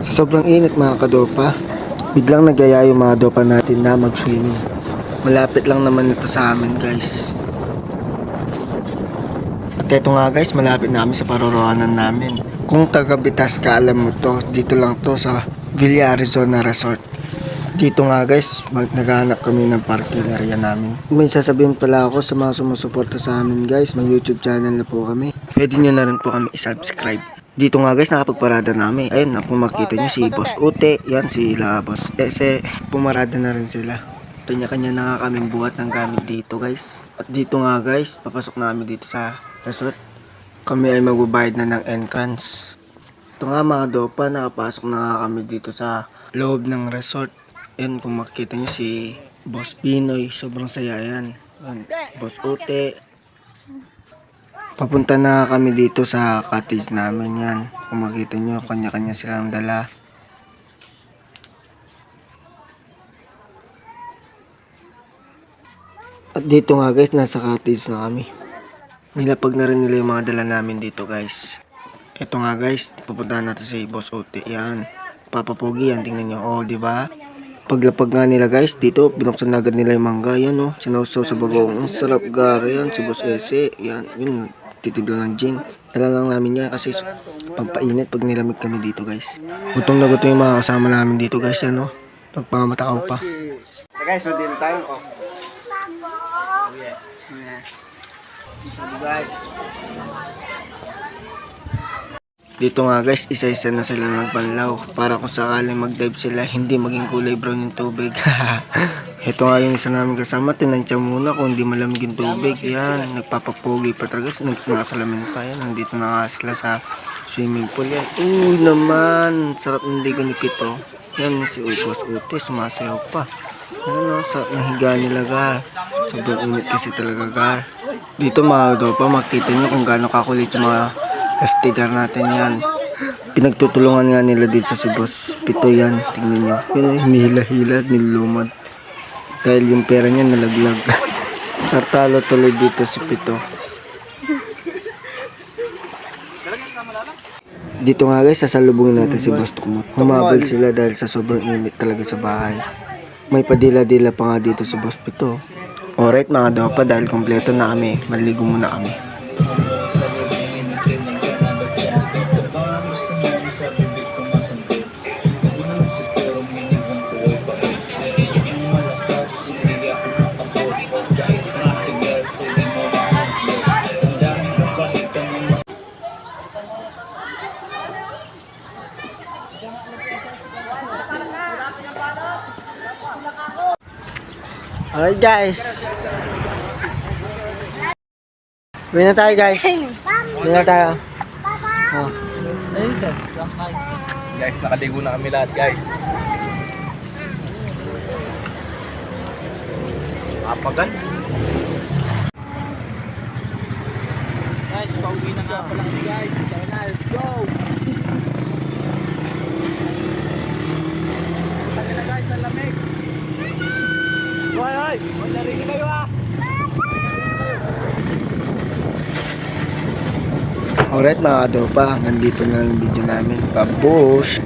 Sa sobrang init mga kadopa, biglang nagyaya yung mga dopa natin na mag-swimming. Malapit lang naman ito sa amin guys. At eto nga guys, malapit na kami sa paroroonan namin. Kung taga Bitas ka, alam mo to, dito lang to sa Villa Arizona Resort. Dito nga guys, naghahanap kami ng parking area namin. May sasabihin pala ako sa mga sumusuporta sa amin guys, may YouTube channel na po kami. Pwede nyo na rin po kami i-subscribe. Dito nga guys, nakapagparada namin. Ayun, kung makita nyo si Boss Ute, yan si Boss Ese, pumarada na rin sila. Kanya-kanya na nga kaming buhat ng gamit dito guys. At dito nga guys, papasok namin dito sa resort. Kami ay magbabayad na ng entrance. Ito nga mga dopa, nakapasok na nga kami dito sa loob ng resort. Yan, kung makikita nyo si Boss Pinoy, sobrang saya yan. Yan, Boss Ute. Papunta na kami dito sa cottage namin yan. Kung makikita nyo, kanya-kanya silang dala. At dito nga guys, nasa cottage na kami. Nilapag na rin nila yung mga dala namin dito guys. Ito nga guys, pupuntahan natin si Boss Ute. Yan, papapogi yan, tingnan nyo. Oh, diba? Paglapag nga nila guys, dito binuksan agad nila yung mangga. Yan oh, sinawsaw sa bagong. Ang sarap gara yan, si Boss Ese. Yan, yun, titibla ng gin. Dala lang namin yan kasi pampainit pag nilamig kami dito guys. Gutom na gutom yung mga kasama namin dito guys. Yan oh, nagpamatakaw pa. Guys, mandito tayo. Oh. Dito nga guys, isa-isa na sila nagbanlaw para kung sakaling mag-dive sila, hindi maging kulay brown yung tubig. Ito nga yung isa namin kasama, tinansya muna kung hindi malamig yung tubig. Yan, nagpapapogi pa talaga, nagpasalamin pa yan. Nandito na nga sila sa swimming pool yan. Uy naman, sarap ng ligo ni Pito. Yan si Boss Ute, sumasayaw pa. Ano, sarap ng higa nila gar. Sobrang init kasi talaga gar. Dito mga dopa, makita nyo kung gaano kakulit yung mga FT gar natin yan. Pinagtutulungan nga nila dito si Boss Pito yan. Tingnan nyo. Yun, hinihila-hila at nilumad. Dahil yung pera niya nalaglag. Sartalo tuloy dito si Pito. Dito nga guys, sasalubungin natin si Boss Tukmo. Humabal sila dahil sa sobrang init talaga sa bahay. May padila-dila pa nga dito si Boss Pito. Alright mga dopa, dahil kompleto na kami, maligo muna kami. Alright guys, gawin na tayo guys. Gawin na tayo. Oh. Guys, nakaligo na kami lahat guys. Apagan. Guys, pauwi na nga pala kami guys. Tara na, let's go. Tara na guys, nalamig. Hoy, hoy! Hoy, narinig kayo ah! Alright mga dopa, hanggang dito na lang yung video namin. Babush!